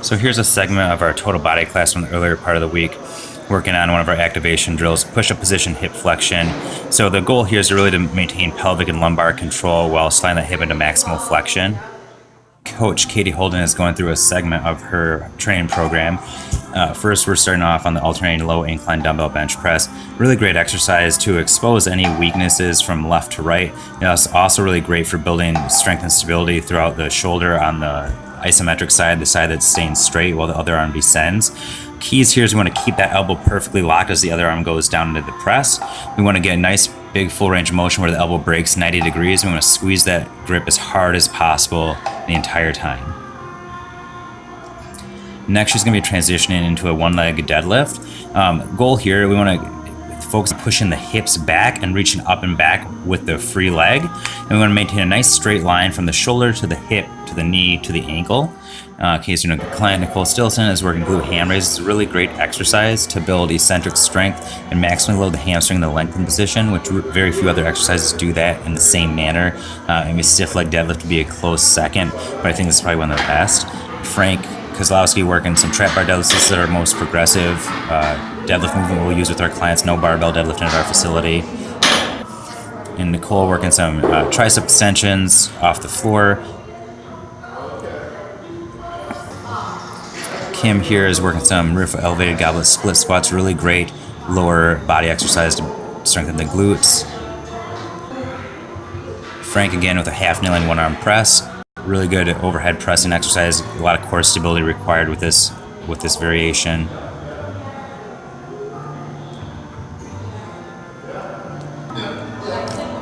So here's a segment of our total body class from the earlier part of the week, working on one of our activation drills, push-up position hip flexion. So the goal here is really to maintain pelvic and lumbar control while sliding the hip into maximal flexion. Coach Katie Holden is going through a segment of her training program. First, we're starting off on the alternating low incline dumbbell bench press. Really great exercise to expose any weaknesses from left to right. It's also really great for building strength and stability throughout the shoulder on the isometric side, the side that's staying straight while the other arm descends. Keys here is we want to keep that elbow perfectly locked as the other arm goes down into the press. We want to get a nice big full range of motion where the elbow breaks 90 degrees. We want to squeeze that grip as hard as possible the entire time. Next, she's going to be transitioning into a one-leg deadlift. Goal here, we want to focus on pushing the hips back and reaching up and back with the free leg. And we want to maintain a nice straight line from the shoulder to the hip to the knee to the ankle. In case you know, client Nicole Stilson is working glute ham raises. It's a really great exercise to build eccentric strength and maximally load the hamstring in the lengthened position, which very few other exercises do that in the same manner. Maybe stiff leg deadlift would be a close second, but I think this is probably one of the best. Frank Kozlowski working some trap bar deadlifts. This is our most progressive deadlift movement we'll use with our clients. No barbell deadlifting at our facility. And Nicole working some tricep extensions off the floor. Kim here is working some rear foot elevated goblet split squats. Really great lower body exercise to strengthen the glutes. Frank again with a half kneeling one arm press. Really good overhead pressing exercise. A lot of core stability required with this variation.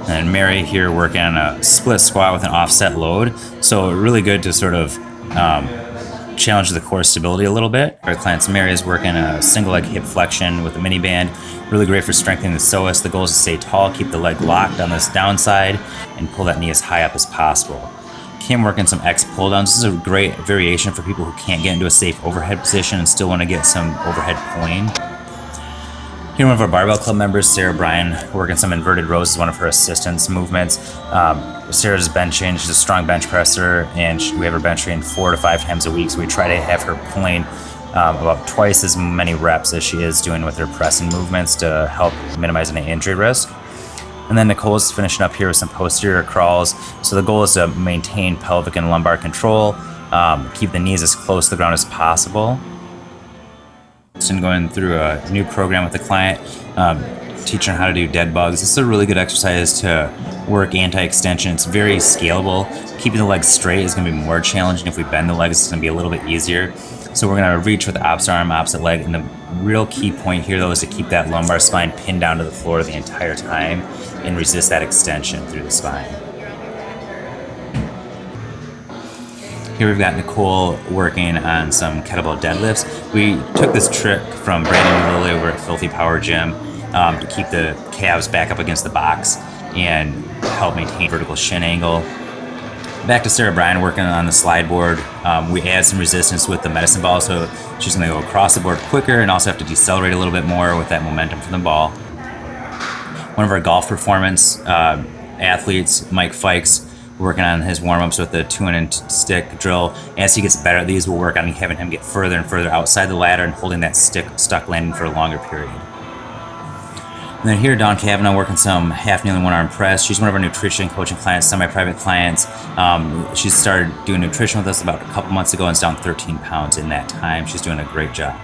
And Mary here working on a split squat with an offset load. So really good to sort of challenge the core stability a little bit. Our client's Mary is working a single leg hip flexion with a mini band. Really great for strengthening the psoas. The goal is to stay tall, keep the leg locked on this downside, and pull that knee as high up as possible. Kim working some X pull downs. This is a great variation for people who can't get into a safe overhead position and still want to get some overhead pulling. Here, one of our barbell club members, Sarah Bryan, working some inverted rows is one of her assistance movements. Sarah's benching. She's a strong bench presser, and we have her benching 4 to 5 times a week. So we try to have her pulling about twice as many reps as she is doing with her pressing movements to help minimize any injury risk. And then Nicole's finishing up here with some posterior crawls. So the goal is to maintain pelvic and lumbar control, keep the knees as close to the ground as possible. And going through a new program with the client, teaching her how to do dead bugs. This is a really good exercise to work anti-extension. It's very scalable. Keeping the legs straight is going to be more challenging. If we bend the legs, it's going to be a little bit easier. So we're going to reach with the opposite arm, opposite leg. And the real key point here, though, is to keep that lumbar spine pinned down to the floor the entire time and resist that extension through the spine. Here we've got Nicole working on some kettlebell deadlifts. We took this trick from Brandon and Lily over at Filthy Power Gym to keep the calves back up against the box and help maintain vertical shin angle. Back to Sarah Bryan working on the slide board. We add some resistance with the medicine ball, so she's going to go across the board quicker and also have to decelerate a little bit more with that momentum from the ball. One of our golf performance athletes, Mike Fikes, working on his warm-ups with the 2-inch stick drill. As he gets better at these, we'll work on having him get further and further outside the ladder and holding that stick stuck landing for a longer period. And then here, Dawn Kavanaugh working some half-kneeling one-arm press. She's one of our nutrition coaching clients, semi-private clients. She started doing nutrition with us about a couple months ago and is down 13 pounds in that time. She's doing a great job.